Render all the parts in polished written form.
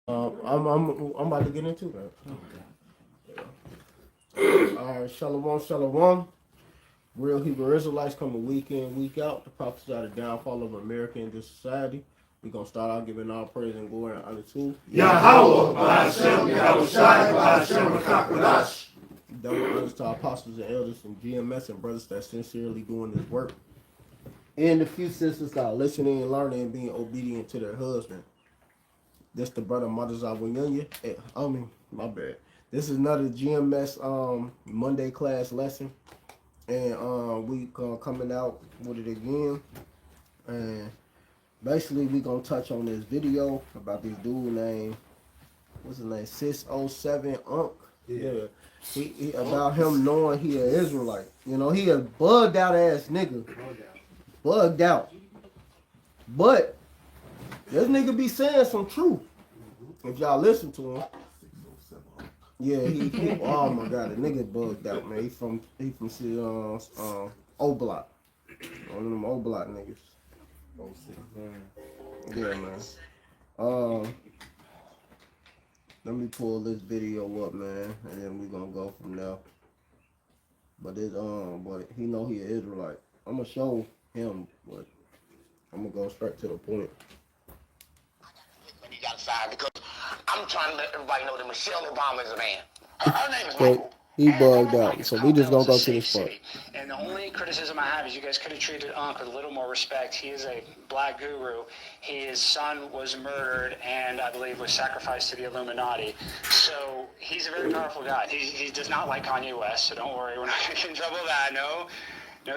I'm about to get into that. All right, shalom, shalom. Real Hebrew Israelites coming week in, week out. The prophets are the downfall of America in this society. We're going to start out giving all praise and glory and honor to Yahweh, Ba'ashem, Yahushai, Ba'ashem, Makakwadash. double honors to our apostles and elders and GMS and brothers that sincerely doing this work. And the few sisters that are listening and learning and being obedient to their husband. This the brother Madaza Winyanya. My bad. This is another GMS Monday class lesson. And we coming out with it again. And basically we gonna touch on this video about this dude named, what's his name, 607 Unk. Yeah. He about him knowing he an Israelite. You know, he a bugged out ass nigga. Bugged out. But this nigga be saying some truth. If y'all listen to him. Yeah, he oh my god, the nigga bugged out, man. He from O Block. One of them O Block niggas. Yeah, man. Let me pull this video up, man, and then we gonna go from there. But he know he an Israelite. I'm gonna show him, but I'm gonna go straight to the point. When he got aside, because I'm trying to let everybody know that Michelle Obama is a man. Her name is Michael. He bugged out, so we just gonna go to this part. And the only criticism I have is you guys could have treated Unc with a little more respect. He is a black guru. His son was murdered and I believe was sacrificed to the Illuminati. So he's a very powerful guy. He does not like Kanye West, so don't worry. We're not going to get in trouble with that. No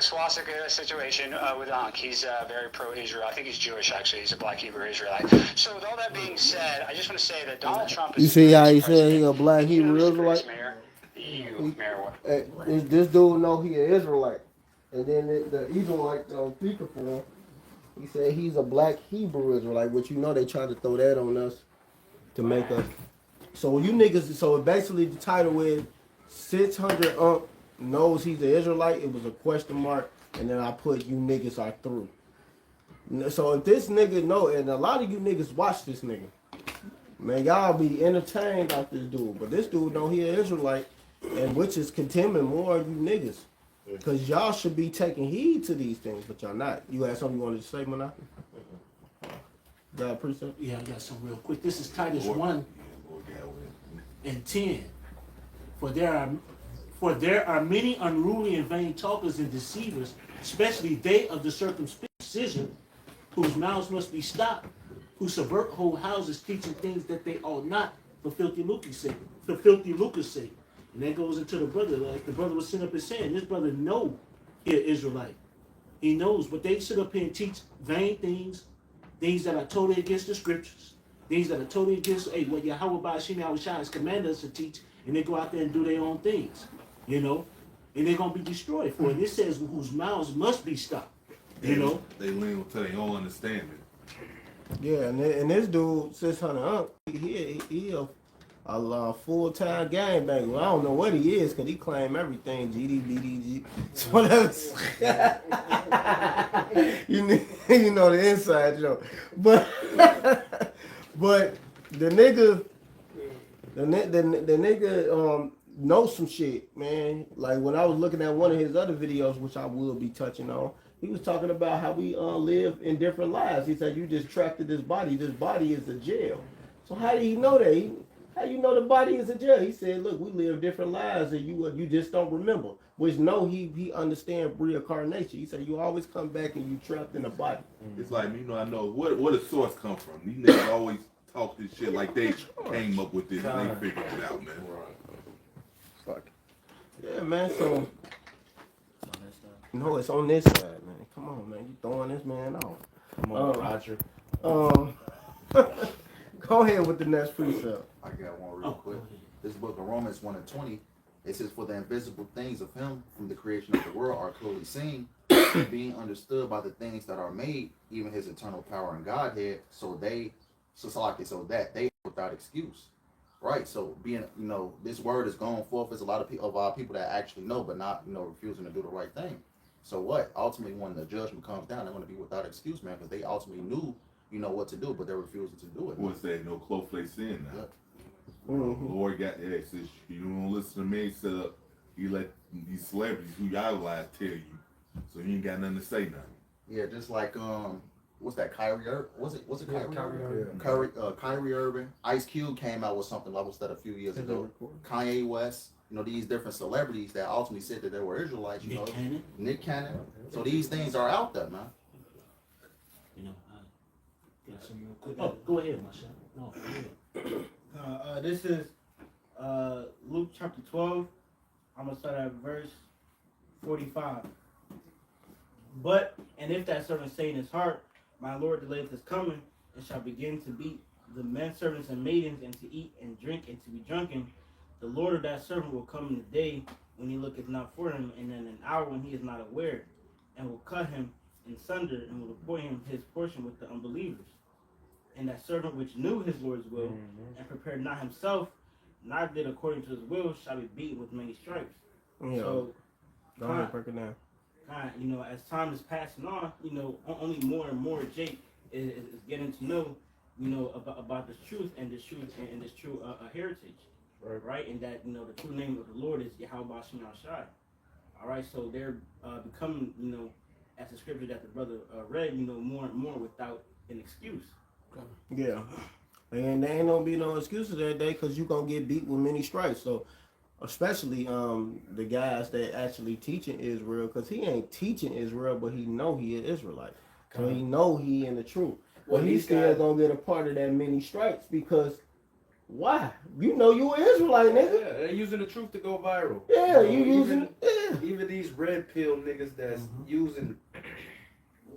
swastika situation with Ankh. He's very pro-Israel. I think he's Jewish, actually. He's a black Hebrew Israelite. So with all that being said, I just want to say that Donald Trump is... You see how he said he a black Hebrew Israelite? This dude know he an Israelite. And then the Israelite speaker for him, he said he's a black Hebrew Israelite, which you know they tried to throw that on us to make us. So you niggas, so basically the title is 600 knows he's an Israelite. It was a question mark, and then I put you niggas are through. So if this nigga know, and a lot of you niggas watch this nigga, man, y'all be entertained off this dude. But this dude know he an Israelite, and which is condemning more of you niggas. Because y'all should be taking heed to these things, but y'all not. You had something you wanted to say, Mana? God, precept? Yeah, I got some real quick. This is Titus 1 and 10. For there are many unruly and vain talkers and deceivers, especially they of the circumcision, whose mouths must be stopped, who subvert whole houses, teaching things that they ought not, for filthy lucre's sake. And that goes into the brother, like the brother was sitting up and saying, this brother know he an Israelite. He knows, but they sit up here and teach vain things that are totally against the scriptures, things that are totally against what Yahweh Ba'ashem Yahushai has commanded us to teach, and they go out there and do their own things, you know, and they're gonna be destroyed for it. And it says whose mouths must be stopped, you know. They lean to their own understanding. Yeah, and this dude, 600 he a full-time gangbanger. I don't know what he is, because he claim everything, GDBDG, whatever. you know the inside joke. But the nigga knows some shit, man. Like when I was looking at one of his other videos, which I will be touching on, he was talking about how we live in different lives. He said, you just trapped in this body. This body is a jail. So how do you know that? How you know the body is a jail? He said, look, we live different lives and you just don't remember. Which no, he understands reincarnation. He said, you always come back and you trapped in a body. It's like, I know where the source come from. These niggas always talk this shit like they came up with this and they figured it out, man. Fuck. Yeah, man, so... No, it's on this side, man. Come on, man. You throwing this man off. Come on, Roger. Go ahead with the next precept. I got one real quick. This book of Romans 1 and 20, it says, for the invisible things of him from the creation of the world are clearly seen, being understood by the things that are made, even his eternal power and Godhead, so that they without excuse. Right, so being, this word is going forth. There's a lot of people that actually know, but not, refusing to do the right thing. So what? Ultimately, when the judgment comes down, they're going to be without excuse, man, because they ultimately knew, what to do, but they're refusing to do it. What's that? No close sin now. Yep. Lord got that. Says you don't listen to me. Set up. He let these celebrities who y'all lies tell you, so he ain't got nothing to say now. Yeah, just like what's that? Kyrie Irving? Was it Kyrie? Kyrie Irving? Kyrie Irving. Ice Cube came out with something like that a few years ago. Kanye West. These different celebrities that ultimately said that they were Israelites. Nick Cannon. So these things are out there, man. Got some real quick. Oh, go ahead, Marshall. No, go ahead. This is Luke chapter 12. I'm going to start at verse 45. And if that servant say in his heart, my Lord delayeth his coming, and shall begin to beat the men servants and maidens, and to eat and drink and to be drunken, the Lord of that servant will come in the day when he looketh not for him, and in an hour when he is not aware, and will cut him in sunder, and will appoint him his portion with the unbelievers. And that servant which knew his Lord's will, and prepared not himself, not did according to his will, shall be beaten with many stripes. Yeah. So, go ahead, break it down. As time is passing on, only more and more Jake is getting to know, about this truth and this true heritage, right? And that the true name of the Lord is Yahweh Shem Shai. All right, so they're becoming, as the scripture that the brother read, more and more without an excuse. Yeah, and there ain't gonna be no excuses that day because you gonna get beat with many stripes. So, especially the guys that actually teaching Israel, because he ain't teaching Israel, but he know he is Israelite, so he know he in the truth. But he's still gonna get a part of that many stripes because why? You an Israelite, nigga. Yeah, they're using the truth to go viral. Yeah, Even these red pill niggas that's using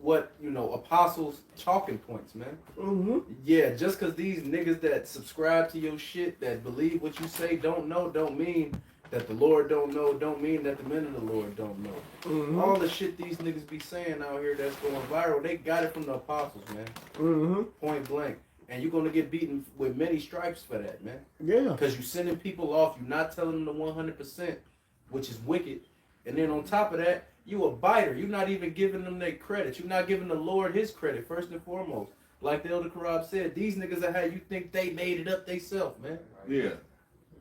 what apostles talking points, man. Yeah, just because these niggas that subscribe to your shit, that believe what you say, don't mean that the Lord don't mean that the men of the Lord don't know. All the shit these niggas be saying out here that's going viral, they got it from the apostles, man. Point blank. And you're gonna get beaten with many stripes for that, man. Yeah. Because you're sending people off, you're not telling them the 100%, which is wicked. And then on top of that, you a biter. You're not even giving them their credit. You're not giving the Lord his credit, first and foremost. Like the Elder Karab said, these niggas are how you think they made it up themselves, man. Yeah.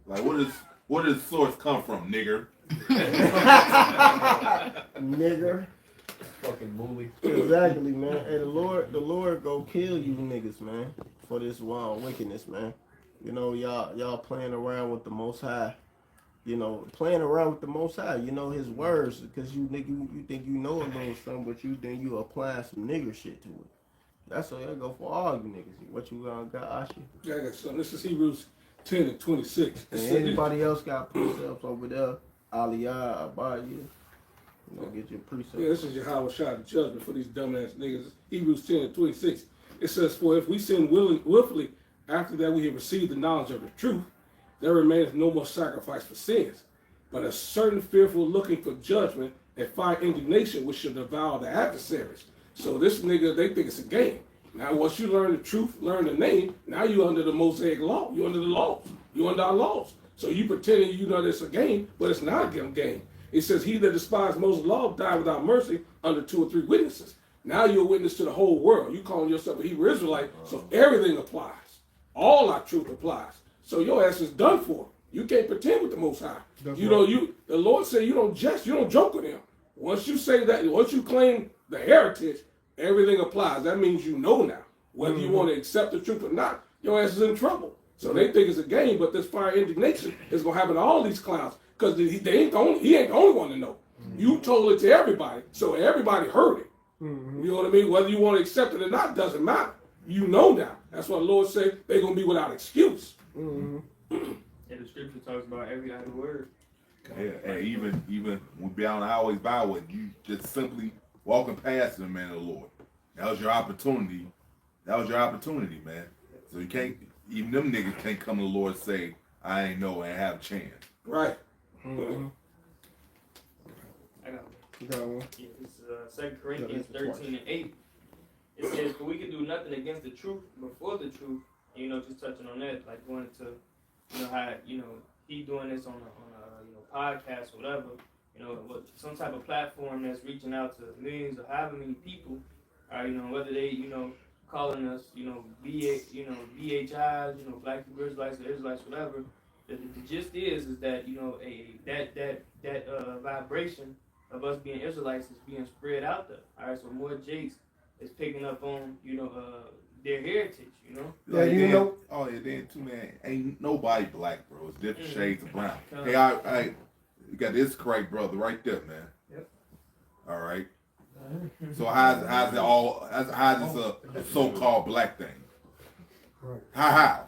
Like, where does the source come from, nigger? Nigger. Fucking movie. Exactly, man. Hey, the Lord go kill you niggas, man, for this wild wickedness, man. Y'all playing around with the Most High. Playing around with the Most High. His words, because you think you know a little something, but you apply some nigger shit to it. That's what I go for all you niggas. What you got, Ashi? Yeah, I got something. This is Hebrews 10 and 26. And anybody else got precepts over there? Aliyah, Abaya. Get your precepts. Yeah, this is Yahweh Shai, the judgment for these dumbass niggas. Hebrews 10 and 26. It says, for if we sin willfully, after that we have received the knowledge of the truth, there remaineth no more sacrifice for sins, but a certain fearful looking for judgment and fire indignation which shall devour the adversaries. So this nigga, they think it's a game. Now once you learn the truth, learn the name, now you under the Mosaic law. You under the laws. You under our laws. So you pretending it's a game, but it's not a game. It says, he that despised Moses' law died without mercy under 2 or 3 witnesses. Now you're a witness to the whole world. You calling yourself a Hebrew Israelite, so everything applies. All our truth applies. So your ass is done for. You can't pretend with the Most High. The Lord said you don't joke with him. Once you say that, once you claim the heritage, everything applies. That means now. Whether you want to accept the truth or not, your ass is in trouble. So they think it's a game, but this fire indignation is going to happen to all these clowns. Because he ain't the only one to know. You told it to everybody, so everybody heard it. You know what I mean? Whether you want to accept it or not doesn't matter. Now. That's what the Lord said. They're going to be without excuse. And the scripture talks about every idle word. Yeah, and even when we be on the highways byway, you just simply walking past the man of the Lord. That was your opportunity. Man. So you can't, even them niggas can't come to the Lord and say, I ain't know and have a chance. Right. I got one. Yeah, it's 2 Corinthians 13 and 8. It says, for we can do nothing against the truth before the truth. And, just touching on that, like going to, how, he doing this on a podcast or whatever, some type of platform that's reaching out to millions or however many people, whether they, calling us, BHIs, Black Hebrew Israelites, or Israelites, whatever. The gist is that that vibration of us being Israelites is being spread out there. All right, so more Jakes is picking up on their heritage. Yeah, you know. Oh yeah, then too, man. Ain't nobody black, bro. It's different shades of brown. Come. Hey, I you got this correct brother right there, man. Yep. All right. So how's this a so-called black thing? How?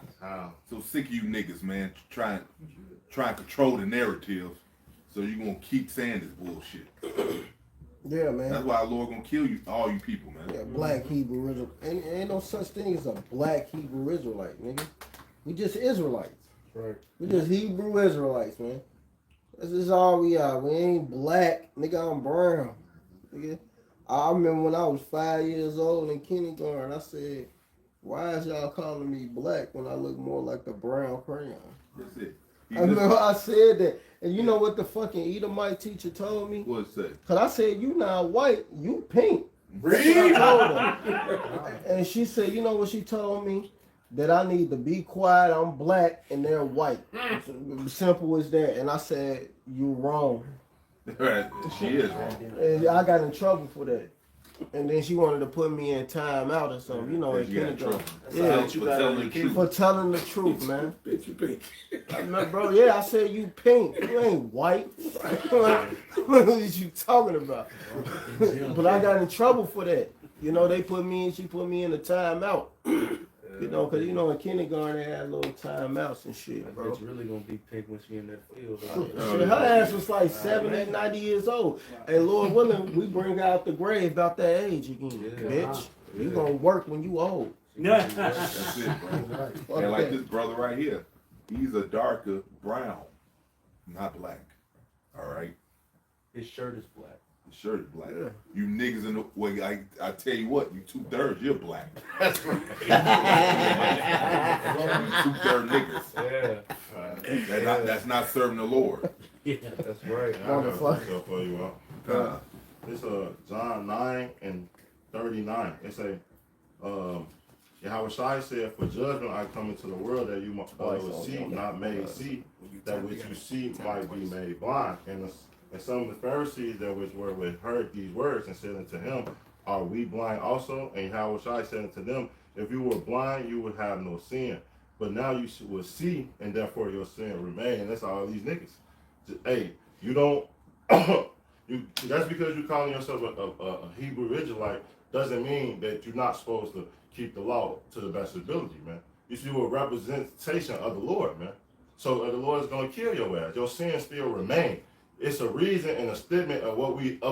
So sick of you niggas, man, trying to control the narrative, so you gonna keep saying this bullshit. Yeah, man. That's why the Lord gonna kill you, all you people, man. Yeah, black Hebrew Israelite. Ain't no such thing as a black Hebrew Israelite, nigga. We just Israelites. Right. We just Hebrew Israelites, man. This is all we are. We ain't black, nigga. I'm brown, nigga. I remember when I was 5 years old in kindergarten, I said, why is y'all calling me black when I look more like the brown crayon? That's it. I remember I said that. And you know what the fucking Edomite teacher told me? What's that? Because I said, you not white, you pink. Read. I told her. And she said, you know what she told me? That I need to be quiet, I'm black, and they're white. Simple as that. And I said, you wrong. She is wrong. And I got in trouble for that. And then she wanted to put me in time out or something, in kindergarten. Yeah, for telling the truth, man. Bitch, you pink. Bro, yeah, I said you pink. You ain't white. What are you talking about? But I got in trouble for that. She put me in the timeout. Because in kindergarten they had little timeouts and shit, bro. It's really gonna be pink when she in that field. Shit, her ass was like 70, 90 years old. And Lord willing, we bring her out the grave about that age again, bitch. You gonna work when you old. That's it, bro. And like this brother right here, he's a darker brown, not black. All right. His shirt is black. His shirt is black. Yeah. You niggas in the way, I tell you what, you 2/3, you're black. That's right. You 2/3 niggas. Yeah. That's not serving the Lord. Yeah, that's right. I got a scripture for you all. It's John 9:39. It say, Yahushua said, "For judgment I come into the world that you will see, not made see, that which you see might be made blind." And some of the Pharisees that which were with heard these words and said unto him, "Are we blind also?" And Yahushua said unto them, "If you were blind, you would have no sin. But now you will see, and therefore your sin remain." And that's all these niggas. Hey, you don't. That's because you're calling yourself a Hebrew Israelite doesn't mean that you're not supposed to keep the law to the best ability, man. You're a representation of the Lord, man. So the Lord is going to kill your ass. Your sins still remain. It's a reason and a statement of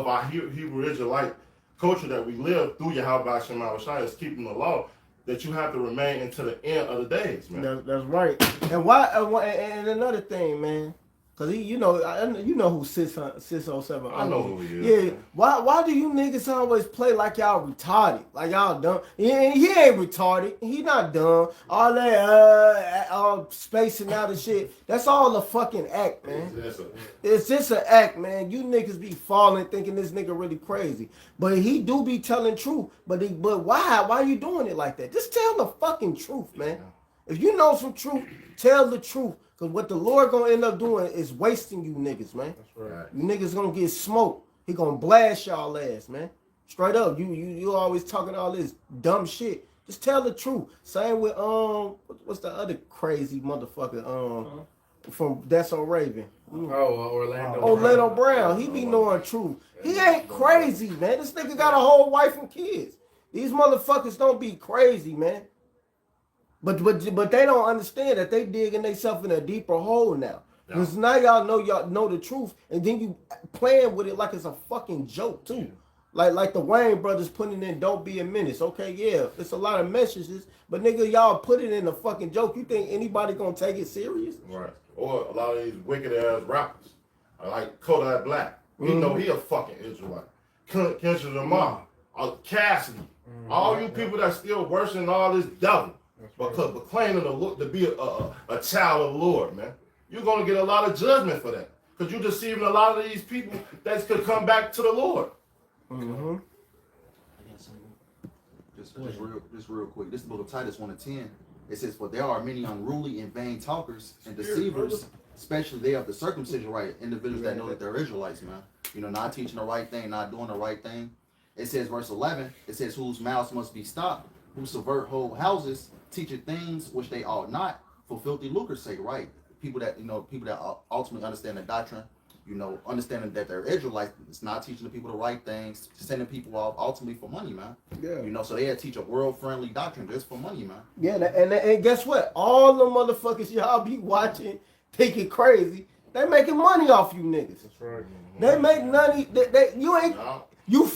our Hebrew Israelite culture that we live through Yahweh Shema Shai is keeping the law, that you have to remain until the end of the days, man. That's right. And why? And another thing, man. Cause you know who 607. I know who he is. Yeah. Why do you niggas always play like y'all retarded? Like y'all dumb? He ain't retarded. He not dumb. All that spacing out and shit. That's all a fucking act, man. It's just an act, man. You niggas be falling thinking this nigga really crazy, but he do be telling truth. But why? Why you doing it like that? Just tell the fucking truth, man. If you know some truth, tell the truth. Because what the Lord gonna end up doing is wasting you niggas, man. That's right. You niggas gonna get smoked. He gonna blast y'all ass, man. Straight up. You always talking all this dumb shit. Just tell the truth. Same with what's the other crazy motherfucker from That's So Raven? Orlando Brown. He be knowing truth. He ain't crazy, man. This nigga got a whole wife and kids. These motherfuckers don't be crazy, man. But they don't understand that they digging themselves in a deeper hole now. Because now y'all know the truth, and then you playing with it like it's a fucking joke too. Like the Wayne brothers putting in "Don't Be a Menace." Okay, yeah, it's a lot of messages, but nigga, y'all put it in a fucking joke. You think anybody gonna take it serious? Right. Or a lot of these wicked ass rappers, like Kodak Black. You know he a fucking Israelite. Kendrick Lamar, Cassidy, all you people that still worshiping all this devil. But claiming to be a child of the Lord, man. You're going to get a lot of judgment for that. Because you're deceiving a lot of these people that could come back to the Lord. Just Just real quick. This book of Titus 1:10. It says, "For there are many unruly and vain talkers and deceivers, especially they of the circumcision right, individuals that know that they're Israelites, man. You know, not teaching the right thing, not doing the right thing." It says, verse 11. It says, "Whose mouths must be stopped, who subvert whole houses, teaching things which they ought not, for filthy lucre's sake." Right? People that ultimately understand the doctrine. You know, understanding that they're Israelites, it's not teaching the people the right things, sending people off ultimately for money, man. Yeah. You know, so they had to teach a world-friendly doctrine just for money, man. Yeah, and guess what? All the motherfuckers y'all be watching, thinking crazy, they making money off you niggas. That's right. They make money. You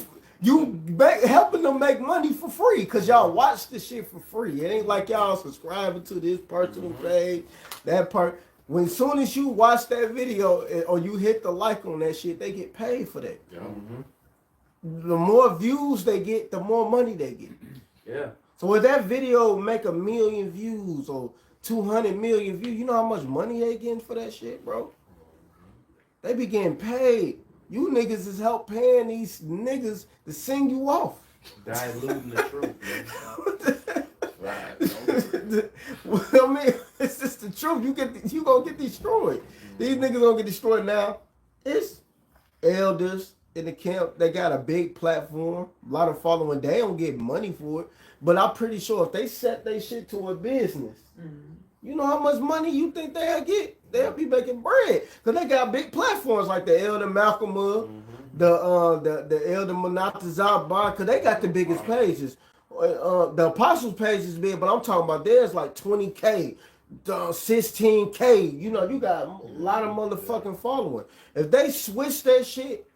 helping them make money for free because y'all watch this shit for free. It ain't like y'all subscribing to this personal page, that part. When soon as you watch that video or you hit the like on that shit, they get paid for that. Yeah. The more views they get, the more money they get. Yeah. So if that video make 1 million views or 200 million views, you know how much money they getting for that shit, bro? They be getting paid. You niggas is help paying these niggas to sing you off. Diluting the truth, man. I mean, it's just the truth. You gonna get destroyed. These niggas gonna get destroyed now. It's elders in the camp. They got a big platform, a lot of following. They don't get money for it, but I'm pretty sure if they set their shit to a business, you know how much money you think they'll get? They'll be making bread because they got big platforms like the Elder Malcolm, the Elder Monatazar Bar, because they got the biggest pages. The Apostles page is big, but I'm talking about theirs like 20K, 16K. You know, you got a lot of motherfucking following. If they switch that shit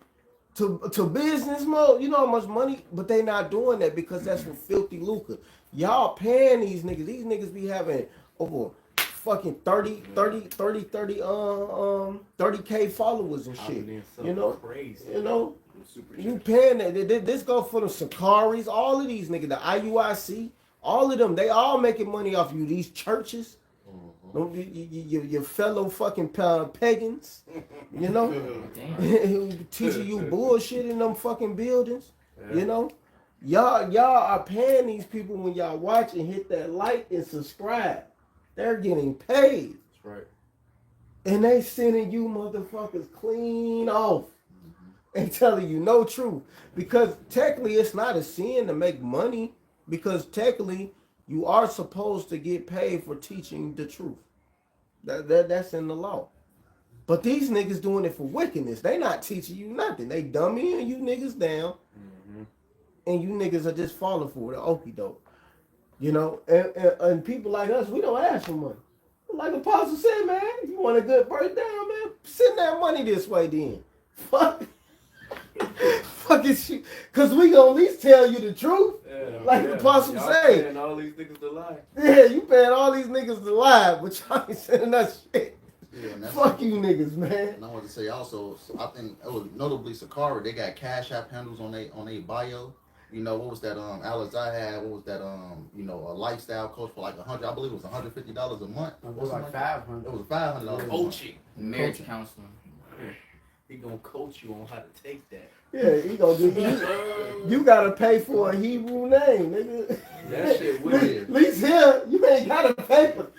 to business mode, you know how much money, but they not doing that because that's for filthy lucre. Y'all paying these niggas. These niggas be having over fucking 30K followers and shit. You know, crazy. You know, you paying that. This go for the Sakaris, all of these niggas, the IUIC, all of them. They all making money off you. These churches, your fellow fucking pagans, you know, teaching you bullshit in them fucking buildings. Yeah. You know, y'all are paying these people when y'all watch and hit that like and subscribe. They're getting paid. That's right. And they sending you motherfuckers clean off. And telling you no truth. Because technically it's not a sin to make money. Because technically you are supposed to get paid for teaching the truth. That's in the law. But these niggas doing it for wickedness. They not teaching you nothing. They dummying you niggas down. And you niggas are just falling for the okie doke. You know, and people like us, we don't ask for money. Like Apostle said, man, you want a good breakdown, man, send that money this way then. Fuck it, because we gonna at least tell you the truth. Yeah, like the Apostle say. Paying all these niggas to lie. Yeah, you paying all these niggas to lie, but y'all ain't sending us shit. Yeah, fuck you niggas, man. And I want to say also, I think it was notably Sakara, they got Cash App handles on their bio. You know, what was that, Alex I had, what was that, you know, a lifestyle coach for like $100, I believe it was $150 a month. It was like $500. It was $500. Coaching. Marriage counseling. He gonna coach you on how to take that. Yeah, he gonna do you gotta pay for a Hebrew name, nigga. That shit weird. At least here, you ain't gotta pay for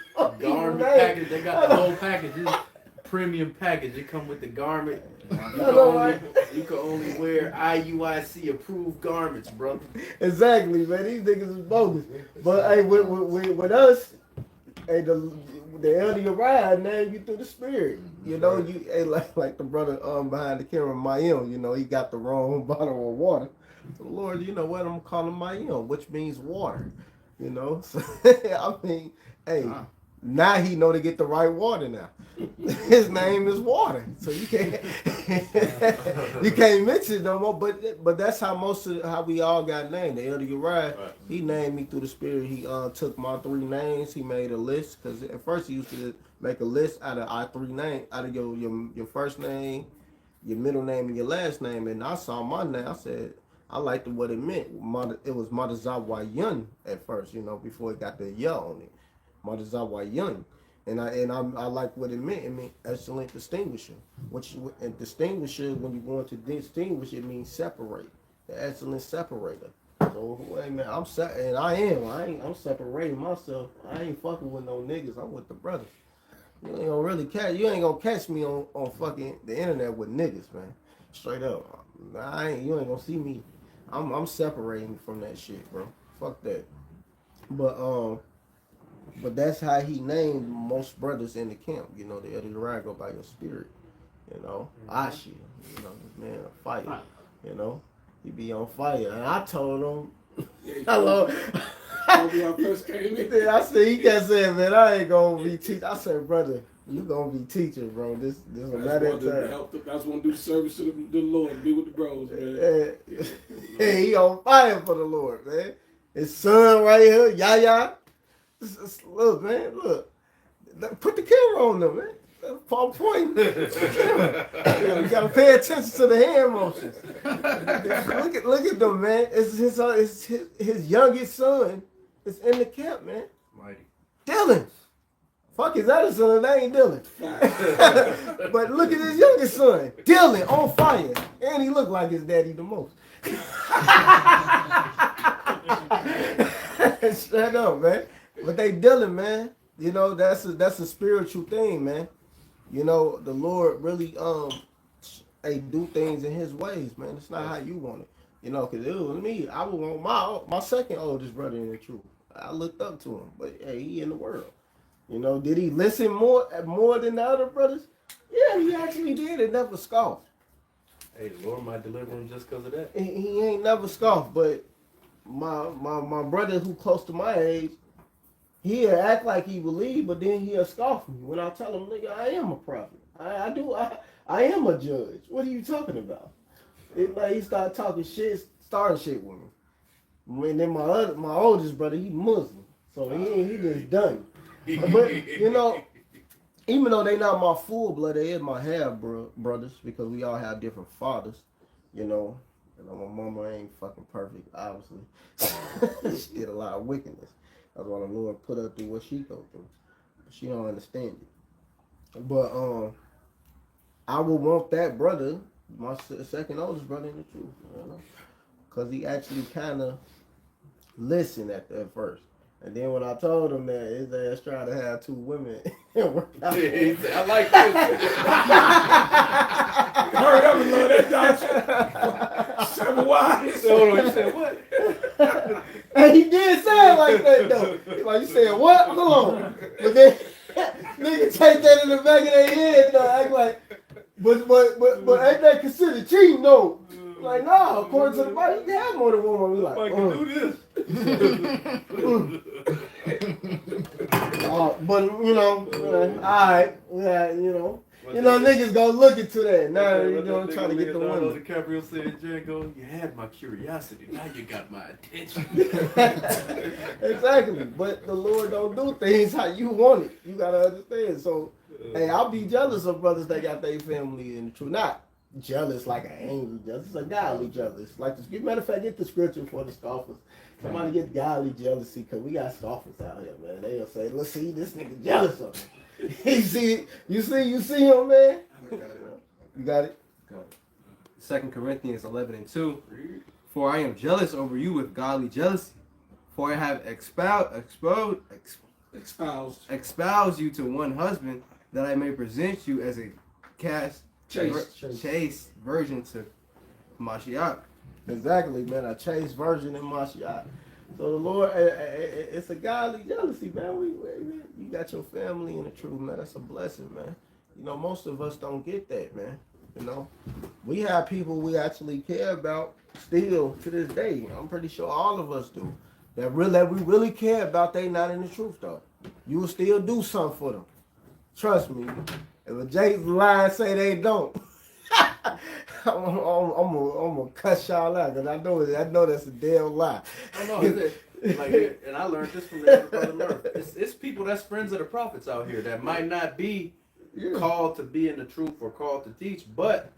garment package. They got the whole package. This premium package. It come with the garment. You can only wear IUIC approved garments, brother. Exactly, man. These niggas is bogus. But hey, with us, hey, the elder Uriah named you through the spirit. You know, you hey, like the brother behind the camera, Mayim, you know, he got the wrong bottle of water. So Lord, you know what I'm calling Mayim, which means water. You know, so I mean, hey. Now he know to get the right water now. His name is water. So you can't mention it no more. But that's how how we all got named. The Elder Uriah, he named me through the spirit. He took my 3 names. He made a list. Because at first he used to make a list out of our 3 names. Out of your first name, your middle name, and your last name. And I saw my name. I said, I liked what it meant. It was Madazawa Yun at first, you know, before it got the Ya on it. Madazawa Young, and I like what it meant. It means excellent distinguisher. And distinguisher, when you go into distinguish, it means separate. The excellent separator. So, hey man, I'm I'm separating myself. I ain't fucking with no niggas. I'm with the brothers. You ain't gonna really catch. You ain't gonna catch me on fucking the internet with niggas, man. Straight up. You ain't gonna see me. I'm separating from that shit, bro. Fuck that. But that's how he named most brothers in the camp. You know, the Elder go by your spirit. You know, Ashi. You know, this man on fire. You know, he be on fire. And I told him, hello. When I first came in. I said, he kept saying, man, I ain't gonna be teaching. I said, brother, you gonna be teaching, bro. This is a matter of time. I just want to do service to the Lord, be with the bros, man. Hey, he on fire for the Lord, man. His son right here, Yaya. Look, man, look. Put the camera on them, man. Paul Point. You gotta pay attention to the hand motions. Look at them, man. It's his youngest son is in the camp, man. Mighty. Dylan. Fuck his other son, that ain't Dylan. But look at his youngest son, Dylan, on fire. And he look like his daddy the most. Straight up, man. But they Dylan, man. You know, that's a spiritual thing, man. You know, the Lord really do things in his ways, man. It's not how you want it. You know, because it was me. I would want my second oldest brother in the truth. I looked up to him. But hey, he in the world. You know, did he listen more than the other brothers? Yeah, he actually did and never scoffed. Hey, the Lord might deliver him just because of that. He ain't never scoffed, but my brother who close to my age, he'll act like he believe, but then he'll scoff me when I tell him, nigga, I am a prophet. I am a judge. What are you talking about? He started talking shit, starting shit with me. And then my oldest brother, he Muslim, so he just done. But you know, even though they not my full blood, they is my half brothers because we all have different fathers. You know, my mama ain't fucking perfect, obviously. She did a lot of wickedness. That's why the Lord put her through what she go through. She don't understand it. But I would want that brother, my second oldest brother, in the truth, you know, because he actually kind of listened at first. And then when I told him that his ass tried to have two women and work out. I like this. Hurry up and love that doctor. 7 wives. Hold on, you said what? And he did say it like that though. Like, you said what? Hold on. But then niggas take that in the back of their head though. Act like, but ain't that considered cheating though? Like, nah, according to the Bible, you can have more than one woman. Like, I can do this. But you know, all right, yeah, you know, niggas gonna look into that. Now you know, trying to get the women. DiCaprio said, Django, you had my curiosity, now you got my attention. Exactly, but the Lord don't do things how you want it. You gotta understand. So, hey, I'll be jealous of brothers that got their family in the truth. Not jealous like an angry jealous, it's a godly jealous. Like, matter of fact, get the scripture for the scoffers. Somebody get godly jealousy because we got scoffers out here, man. They'll say, let's see, this nigga jealous of him. You see him, man? You got it? 2 Corinthians 11:2. For I am jealous over you with godly jealousy. For I have espoused you to one husband, that I may present you as a chaste virgin to Mashiach. Exactly, man. A chaste virgin in Mashiach. So the Lord, it's a godly jealousy, man. You got your family in the truth, man. That's a blessing, man. You know, most of us don't get that, man. You know, we have people we actually care about still to this day. I'm pretty sure all of us do. That we really care about. They not in the truth though. You will still do something for them. Trust me. If a Jake's lie say they don't, I'm gonna cuss y'all out because I know that's a damn lie. I know, and I learned this from the brother Murph. It's people that's friends of the prophets out here that might not be called to be in the truth or called to teach, but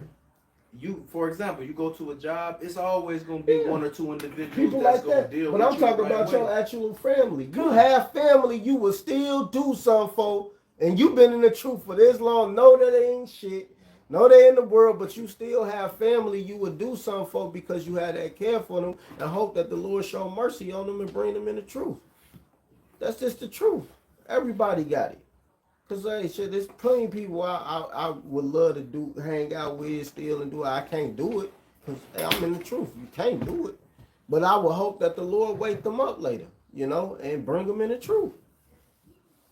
you, for example, you go to a job, it's always going to be one or two individuals people that's like going to that. deal but with I'm talking about your actual family. You have family, you will still do something for, and you've been in the truth for this long. Know that ain't shit. No, they're in the world, but you still have family. You would do something for because you had that care for them and hope that the Lord show mercy on them and bring them in the truth. That's just the truth. Everybody got it. Cause hey, shit, there's plenty of people I would love to hang out with still and do it. I can't do it because hey, I'm in the truth. You can't do it, but I would hope that the Lord wake them up later, and bring them in the truth.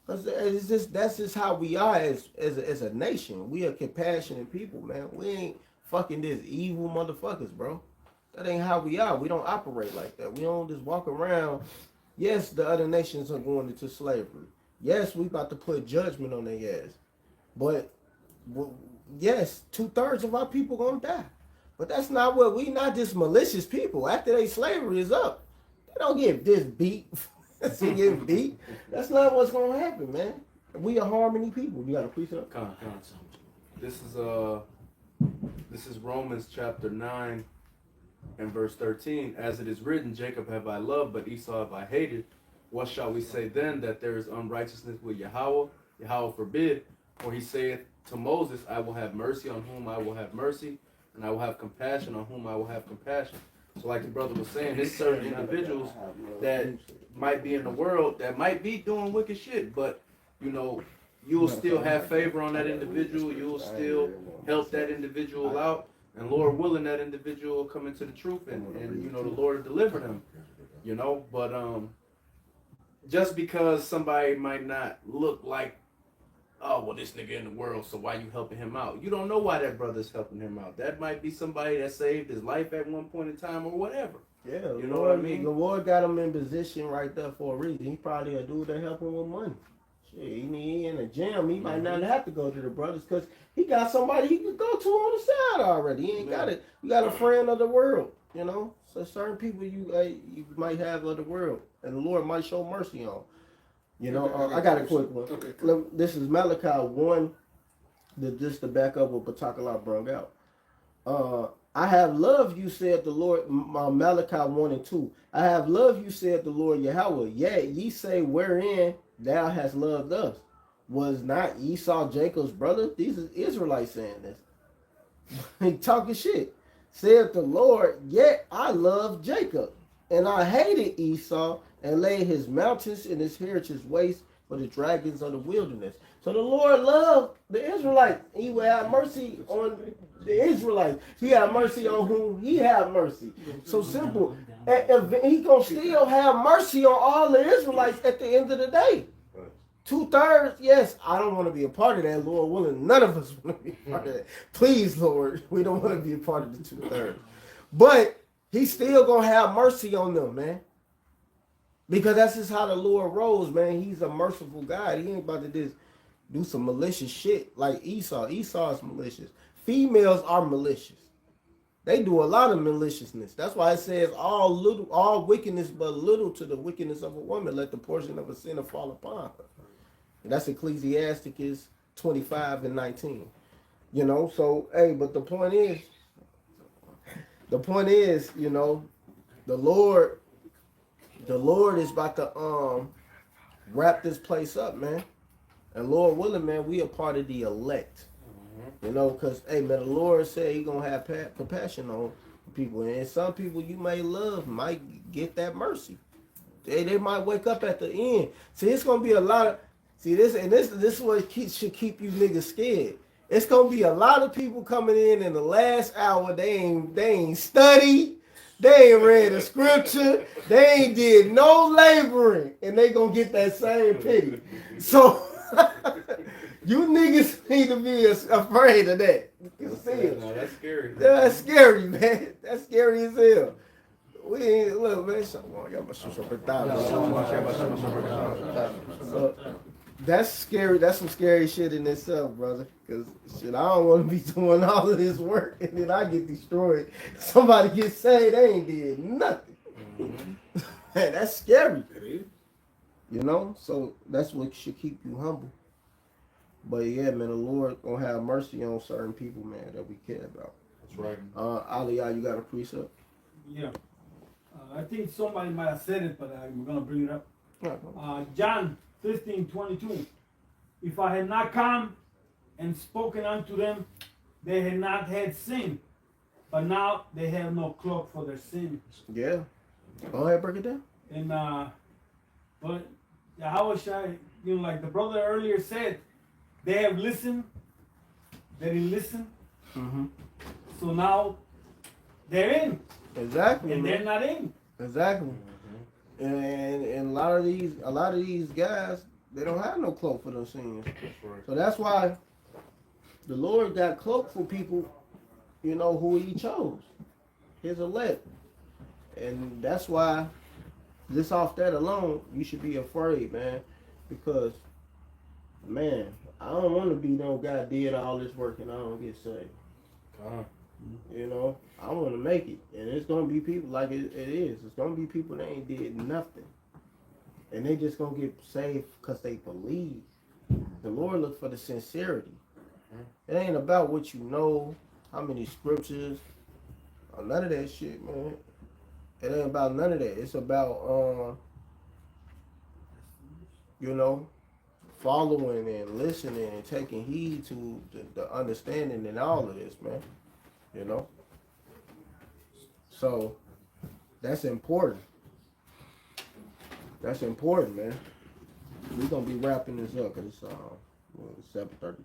Cause that's just how we are as a nation. We are compassionate people, man. We ain't fucking this evil motherfuckers, bro. That ain't how we are. We don't operate like that. We don't just walk around. Yes, the other nations are going into slavery. Yes, we about to put judgment on their ass. But, yes, 2/3 of our people gonna die. But that's not what we not just malicious people. After their slavery is up, they don't get this beat. They get beat. That's not what's gonna happen, man. We are harmony people. You got a precept? This is Romans chapter 9 and verse 13. As it is written, Jacob have I loved, but Esau have I hated. What shall we say then, that there is unrighteousness with Yahweh? Yahweh forbid. For he saith to Moses, I will have mercy on whom I will have mercy, and I will have compassion on whom I will have compassion. So like the brother was saying, there's certain individuals that might be in the world that might be doing wicked shit, but you'll still have favor on that individual. You'll still help that individual out, and Lord willing, that individual will come into the truth, and the Lord will deliver them. But just because somebody might not look like, oh, well, this nigga in the world, so why you helping him out? You don't know why that brother's helping him out. That might be somebody that saved his life at one point in time or whatever. Yeah, you know what I mean? The Lord got him in position right there for a reason. He probably a dude that help him with money. Shit, he in the gym. He might not have to go to the brothers because he got somebody he could go to on the side already. He ain't got it. You got a friend of the world, So certain people you might have of the world, and the Lord might show mercy on. I got a quick one. Okay. This is Malachi 1, just to back up what Patakallah brought out. I have loved you, said the Lord, Malachi 1 and 2. I have loved you, said the Lord Yahweh. Yet ye say, wherein thou hast loved us. Was not Esau Jacob's brother? These is Israelites saying this. He talking shit. Said the Lord, yet I loved Jacob, and I hated Esau, and laid his mountains and his heritage waste for the dragons of the wilderness. So the Lord loved the Israelites. He will have mercy on the Israelites. He had mercy on whom he had mercy. So simple. He gonna still have mercy on all the Israelites at the end of the day. 2/3, yes, I don't want to be a part of that, Lord willing. None of us want to be a part of that. Please, Lord, we don't want to be a part of the 2/3. But he's still going to have mercy on them, man. Because that's just how the Lord rolls, man. He's a merciful God. He ain't about to just do some malicious shit like Esau. Esau is malicious. Females are malicious. They do a lot of maliciousness. That's why it says all wickedness but little to the wickedness of a woman. Let the portion of a sinner fall upon her. And that's Ecclesiasticus 25 and 19. So, hey, but the point is, the Lord is about to wrap this place up, man. And Lord willing, man, we are part of the elect. Because, hey, man, the Lord said He's going to have compassion on people. And some people you may love might get that mercy. They might wake up at the end. See, it's going to be a lot of... See, this is what should keep you niggas scared. It's going to be a lot of people coming in the last hour. They ain't studied. They ain't read the scripture. They ain't did no laboring. And they going to get that same pity. So... You niggas need to be afraid of that. No, that's scary. That's scary, man. That's scary as hell. We ain't, look, man. That's scary. That's some scary shit in itself, brother. Because, shit, I don't want to be doing all of this work and then I get destroyed. Somebody gets saved, they ain't did nothing. Man, that's scary. So that's what should keep you humble. But yeah, man, the Lord gonna have mercy on certain people, man, that we care about. That's right. Aliyah, you got a precept? Yeah. I think somebody might have said it, but I'm gonna bring it up. John 15:22. If I had not come and spoken unto them they had not had sin, but now they have no cloak for their sin. Yeah. Go ahead, break it down. And but how was I? You know, like the brother earlier said, they have listened. They didn't listen. Mm-hmm. So now they're in. Exactly. And man. they're not in. Exactly. And a lot of these guys, they don't have no cloak for those sins. So that's why the Lord got cloak for people, you know, who He chose, His elect, and that's why just off that alone, you should be afraid, man, because man, I don't want to be no guy did all this work and I don't get saved. You know, I want to make it, and it's gonna be people like it is. It's gonna be people that ain't did nothing, and they just gonna get saved because they believe. The Lord looks for the sincerity. It ain't about what you know, how many scriptures, or none of that shit, man. It ain't about none of that. It's about you know, following and listening and taking heed to the understanding and all of this, man. You know? So, that's important. That's important, man. We're going to be wrapping this up because it's 7:32.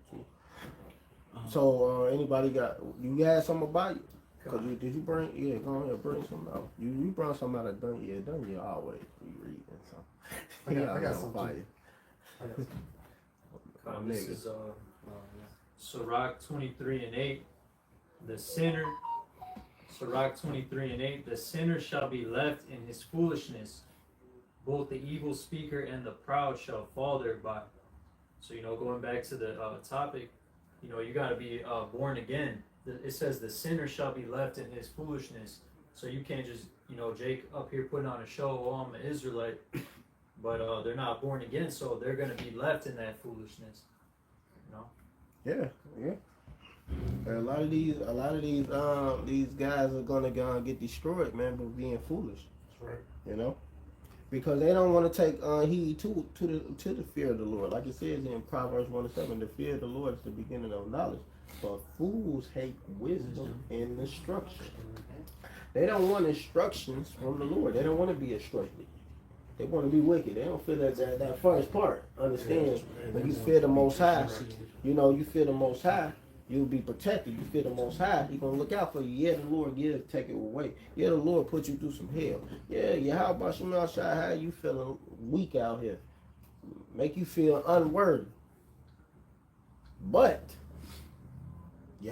So, anybody you had something about it? Cause did you bring, go ahead, bring something out. You brought something out of Dunya. Dunya always be reading something. I got some fire. This is Sirach 23:8. The sinner, Sirach 23:8. The sinner shall be left in his foolishness. Both the evil speaker and the proud shall fall thereby. So, you know, going back to the topic, you know, you got to be born again. It says the sinner shall be left in his foolishness. So you can't just, you know, Jake up here putting on a show, oh, I'm an Israelite, but they're not born again, so they're going to be left in that foolishness. You know? Yeah. And a lot of these guys are gonna get destroyed, man, by being foolish. That's right. You know, because they don't want to take heed to the fear of the Lord. Like it says in Proverbs 1:7, the fear of the Lord is the beginning of knowledge. But fools hate wisdom and instruction. They don't want instructions from the Lord. They don't want to be instructed. They want to be wicked. They don't feel that first part. Understand? When you fear the Most High, you know, you fear the Most High, you'll be protected. You fear the Most High, He's going to look out for you. Yeah, the Lord, take it away. Yeah, the Lord put you through some hell. Yeah, how about Shemal Shai? How you feeling weak out here? Make you feel unworthy. But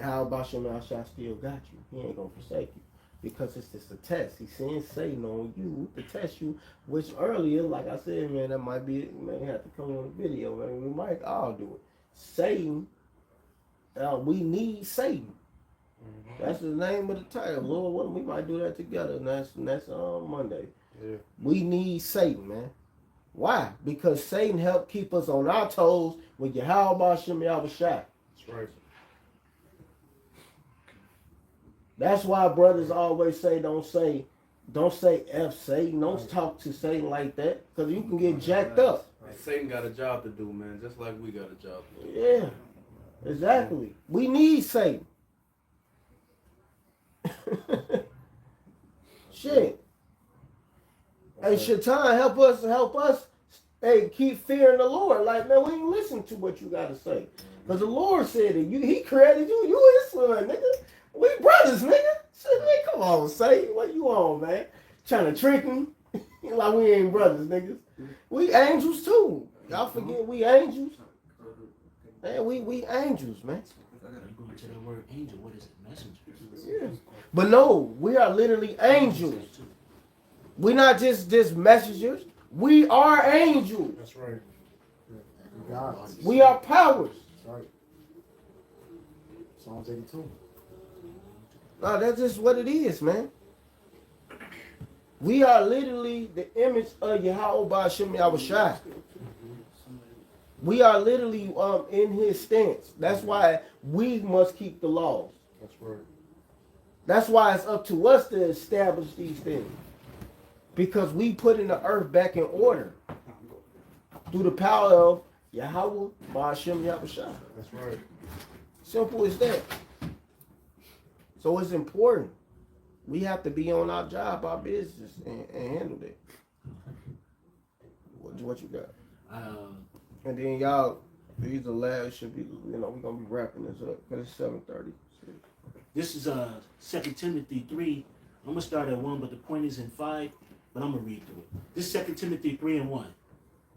how about Shemal Shai still got you? He ain't going to forsake you. Because it's just a test. He's saying Satan on you to test you, which earlier, like I said, man, that might have to come on the video, man. We might all do it. Satan, we need Satan. That's the name of the title. Lord, we might do that together, and that's Monday. Yeah. We need Satan, man. Why? Because Satan helped keep us on our toes with Yahweh Shem Yahweh Shai. That's right. That's why brothers always say, don't say F Satan. Don't talk to Satan like that, because you can get jacked up. Satan got a job to do, man, just like we got a job to do. Yeah, exactly. We need Satan. Shit. Hey, Shaitan, help us. Hey, keep fearing the Lord. Like, man, we ain't listen to what you got to say. Because the Lord said it. He created you. You his son, nigga. We brothers, nigga. Shit, man, come on, Satan. What you on, man? Trying to trick me? Like we ain't brothers, niggas. We angels, too. Y'all forget we angels? Man, we angels, man. I gotta go into the word angel. What is it? Messengers. Yeah. But no, we are literally angels. We're not just messengers. We are angels. That's right. We are powers. That's right. Psalms 82. No, that's just what it is, man. We are literally the image of Yahweh Ba'ashem Yahweh Shai. We are literally in his stance. That's why we must keep the laws. That's right. That's why it's up to us to establish these things. Because we put in the earth back in order. Through the power of Yahweh Ba'ashem Yahweh Shai. That's right. Simple as that. So it's important. We have to be on our job, our business, and handle that. What you got? And then y'all, these are last should be, we're gonna be wrapping this up because it's 7:30. This is 2 Timothy 3. I'm gonna start at 1, but the point is in 5. But I'm gonna read through it. This is 2 Timothy 3 and 1.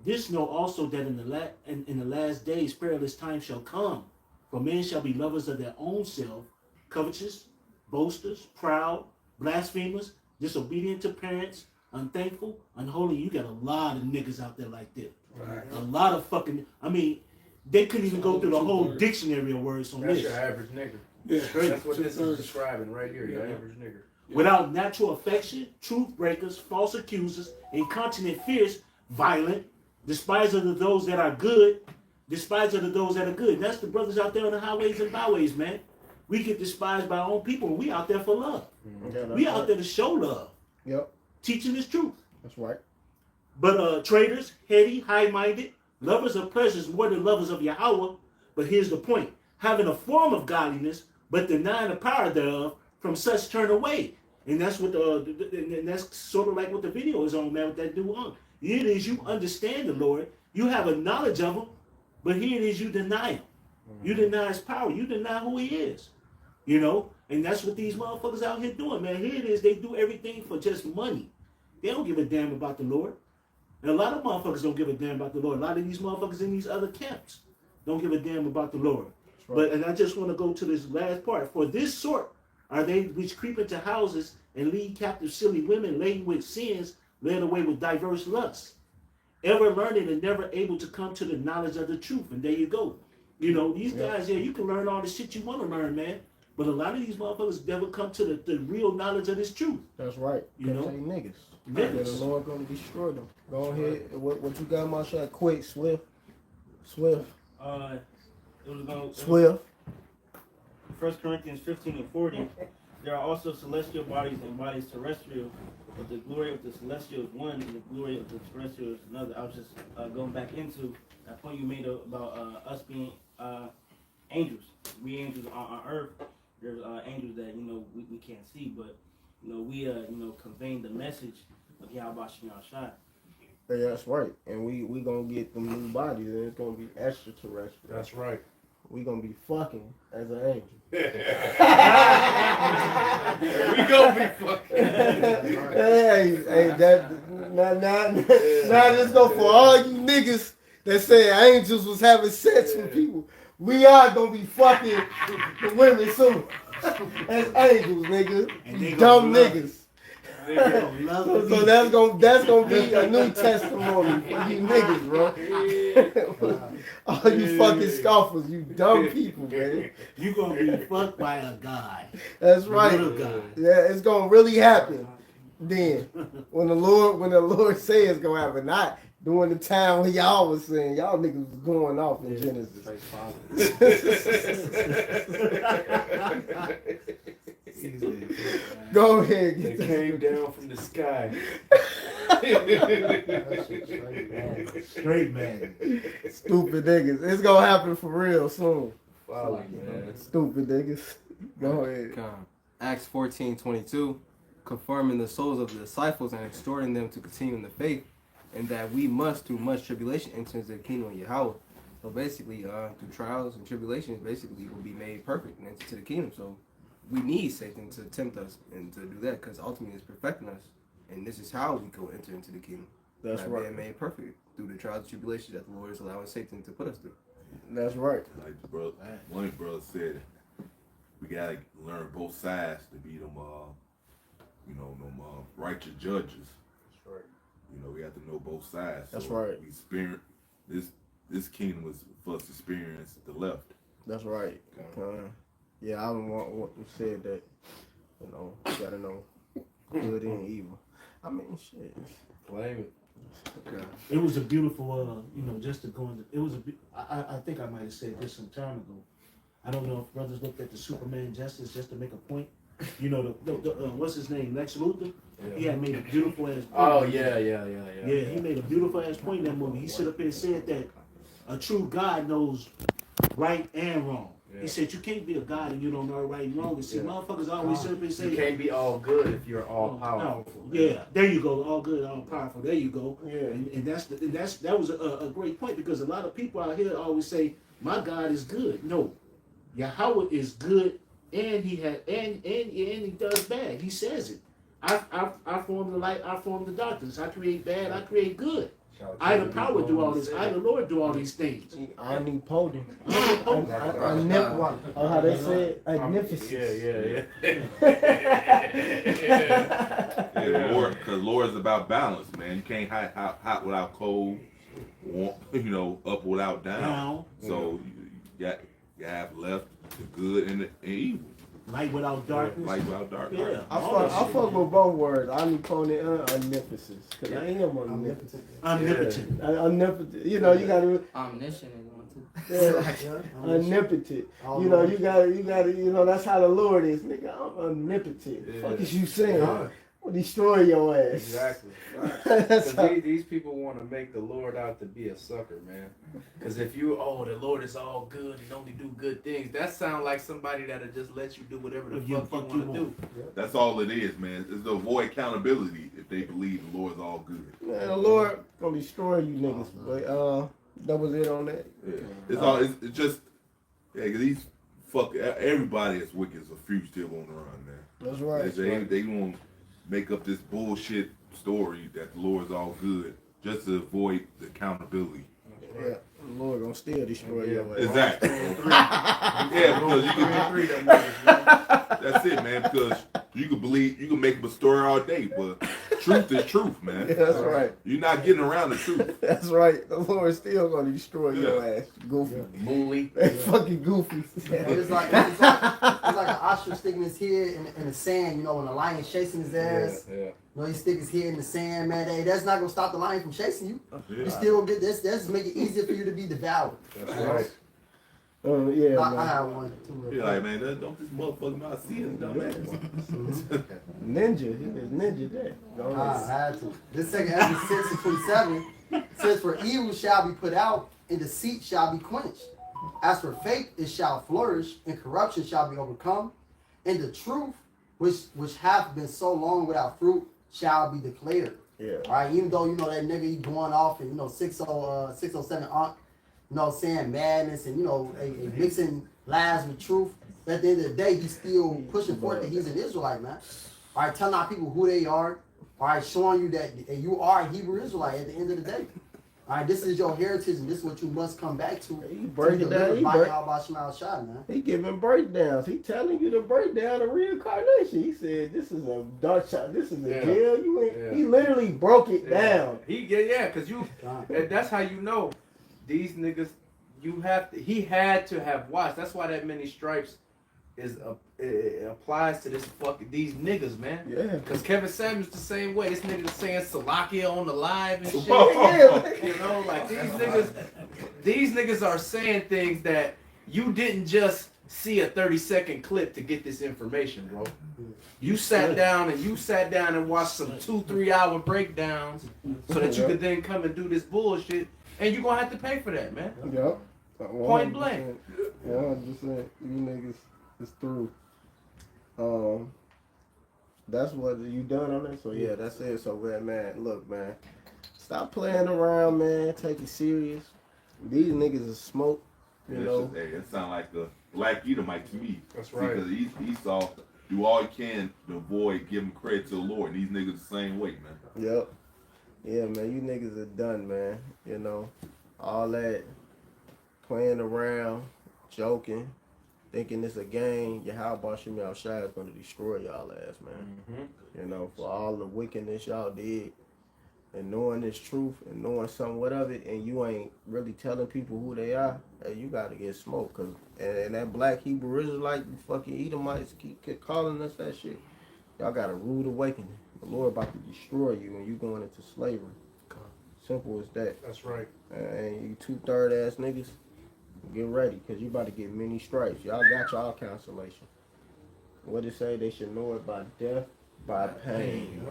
This know also that in the last days perilous times shall come, for men shall be lovers of their own self, covetous, boasters, proud, blasphemers, disobedient to parents, unthankful, unholy. You got a lot of niggas out there like that. Right. A lot of fucking. I mean, they couldn't even go through the whole dictionary of words on That's this. your average nigga. Yeah, that's what this is describing right here. Your average nigga. Without natural affection, truth breakers, false accusers, incontinent, fierce, violent, despisers of those that are good, despisers of those that are good. That's the brothers out there on the highways and byways, man. We get despised by our own people, and we out there for love. Mm-hmm. We out there to show love. Yep. Teaching this truth. That's right. But traitors, heady, high-minded, lovers of pleasures more than lovers of Yahweh. But here's the point. Having a form of godliness, but denying the power thereof, from such turn away. And that's what and that's sort of like what the video is on, man, with that dude on. Here it is, you understand the Lord, you have a knowledge of him, but here it is, you deny him. Mm-hmm. You deny his power, you deny who he is. And that's what these motherfuckers out here doing, man. Here it is, they do everything for just money. They don't give a damn about the Lord. And a lot of motherfuckers don't give a damn about the Lord. A lot of these motherfuckers in these other camps don't give a damn about the Lord. Right. And I just want to go to this last part. For this sort are they which creep into houses and lead captive silly women laden with sins, led away with diverse lusts, ever learning and never able to come to the knowledge of the truth. And there you go. These guys, you can learn all the shit you want to learn, man. But a lot of these motherfuckers never come to the real knowledge of this truth. That's right. Say niggas. The Lord going to destroy them. Go ahead. What you got, my shot? Quick, swift. It was going Swift. 1 Corinthians 15 and 40. There are also celestial bodies and bodies terrestrial, but the glory of the celestial is one, and the glory of the terrestrial is another. I was just going back into that point you made about us being angels. We angels on earth. There's angels that we can't see, but we conveying the message of Yahweh Shem Shai. Yeah, that's right. And we gonna get them new bodies, and it's gonna be extraterrestrial. That's right. We gonna be fucking as an angel. We gonna be fucking. Hey, that now just go for all you niggas that say angels was having sex with people. We are gonna be fucking the women soon as angels, nigga. You dumb niggas. So that's gonna be a new testimony for you niggas, bro. All you fucking scoffers, you dumb people, man. You gonna be fucked by a guy. That's right. Yeah, it's gonna really happen. Then when the Lord say it's gonna happen, not during the time when y'all was saying y'all niggas was going off in Genesis. Go ahead. They came down from the sky. Straight man. Stupid niggas. It's gonna happen for real soon. Follow, man. Stupid niggas. Go ahead. Acts 14:22, confirming the souls of the disciples and exhorting them to continue in the faith, and that we must, through much tribulation, enter into the kingdom of Yahweh. So basically, through trials and tribulations, basically, we'll be made perfect and enter to the kingdom. So we need Satan to tempt us and to do that, because ultimately it's perfecting us. And this is how we go enter into the kingdom. That's right. Being made perfect through the trials and tribulations that the Lord is allowing Satan to put us through. That's right. Like the brother, one of the brothers said, we gotta learn both sides to be them, righteous judges. That's right. We have to know both sides. That's right. We experience this kingdom was for us to experience the left. That's right. Yeah, I don't want what you said that. You gotta know good and evil. I mean, shit. Claim it. Okay. It was a beautiful, just to go into. It was I think I might have said this some time ago. I don't know if brothers looked at the Superman Justice just to make a point. What's his name? Lex Luthor. Yeah. He had made a beautiful ass point. Oh yeah. Yeah, he made a beautiful ass point in that movie. He stood up here and said that a true God knows right and wrong. He said you can't be a God and you don't know right and wrong. And see, motherfuckers always say you can't be all good if you're all powerful. Yeah, there you go. All good, all powerful. There you go. Yeah. And that was a great point, because a lot of people out here always say my God is good. No, Yahweh is good, and he does bad. He says it. I form the light. I form the darkness. I create bad. I create good. I the power do all this. I the Lord do all these things. Omnipotent. Omnipotent. How they say it? Magnificent. Yeah, Lord, because Lord is about balance, man. You can't hot without cold, warm, up without down. So you have left the good and the evil. Light without darkness. Light without darkness. Yeah. I fuck with both words, omnipotent and omnipotence. Because I am omnipotent. Omnipotent. Omnipotent. You gotta. Omniscient is one too. Yeah. Omnipotent. You gotta. That's how the Lord is, nigga. I'm omnipotent. Yeah. Fuck is you saying? I'll destroy your ass. Exactly. That's how, These people want to make the Lord out to be a sucker, man. Because if the Lord is all good and only do good things, that sounds like somebody that'll just let you do whatever the fuck you want to do. That's all it is, man. It's to avoid accountability if they believe the Lord's all good. Man, the Lord gonna destroy you niggas. But that was it on that. Yeah. It's just because these everybody that's wicked is a fugitive on the run, man. That's right. They won't make up this bullshit story that the Lord's all good just to avoid the accountability. Yeah, the Lord gonna still destroy your ass. Exactly. Yeah, because you can. That's it, man. Because you can make up a story all day, but truth is truth, man. Yeah, that's right. You're not getting around the truth. That's right. The Lord still gonna destroy your ass, goofy. Bully. Fucking goofy. It's like an ostrich sticking his head in the sand, when the lion chasing his ass. He stick his head in the sand, man. Hey, that's not gonna stop the lion from chasing you. Yeah. You still get this. That's make it easier for you to be devoured. That's right. I have one too. You're like, man, don't this motherfucker not see his dumb ass. Ninja, he is ninja there. I had to. This second Ezra 6 and 27 says, "For evil shall be put out, and deceit shall be quenched. As for faith, it shall flourish, and corruption shall be overcome, and the truth, which hath been so long without fruit, shall be declared." Yeah. All right. Even though that nigga he going off and 607 saying madness and mixing lies with truth. But at the end of the day, he's still pushing forth that he's an Israelite, man. All right, telling our people who they are. All right, showing you that you are a Hebrew Israelite at the end of the day. All right, this is your heritage, and this is what you must come back to. He break it down. He giving breakdowns. He telling you to break down the reincarnation. He said, "This is a dark child. This is a jail." He literally broke it down. Because and that's how you know these niggas. He had to have watched. That's why that many stripes it applies to these niggas, man. Yeah. Because Kevin Samuels the same way. This nigga saying Salakia on the live and shit. These niggas are saying things that you didn't just see a 30-second clip to get this information, bro. You sat down and watched some 2-3 hour breakdowns so that you could then come and do this bullshit, and you're gonna have to pay for that, man. Yep. Point blank. 100%. You niggas is through. That's what you done on it. So yeah, that's it. So man, look, man, stop playing around, man. Take it serious. These niggas is smoke. It sound like the Black Edomite to me. That's right. Because Esau do all he can to avoid giving credit to the Lord. And these niggas the same way, man. Yep. Yeah, man, you niggas are done, man. All that playing around, joking, thinking it's a game. Yahweh Shem Shai is going to destroy y'all ass, man. Mm-hmm. For all the wickedness y'all did, and knowing this truth and knowing somewhat of it, and you ain't really telling people who they are, hey, you got to get smoked. And that black Hebrew Israelite, you fucking Edomites keep calling us that shit. Y'all got a rude awakening. The Lord about to destroy you and you going into slavery. Simple as that. That's right. And you 2/3 ass niggas, get ready, because you about to get many stripes. Y'all got y'all cancellation. What it say? They should know it by death, by pain.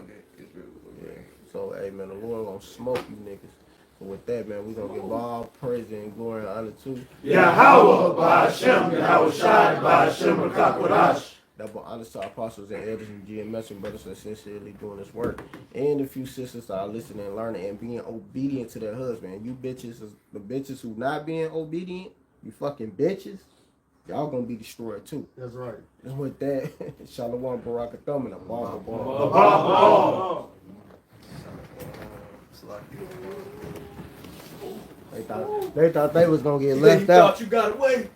Yeah. So, hey, man, the Lord gonna smoke you niggas. So with that, man, we're gonna give all praise and glory and honor to Yahweh Ba'Shem, Yahweh Shai Ba'Shem Rakakwadash. Double honor to our apostles and elders and GMS and brothers that sincerely doing this work. And a few sisters that are listening and learning and being obedient to their husband. You bitches, the bitches who not being obedient, you fucking bitches, y'all gonna be destroyed too. That's right. And with that, Shalom Barakathum and a bomb. They thought they was gonna get left out. You got away.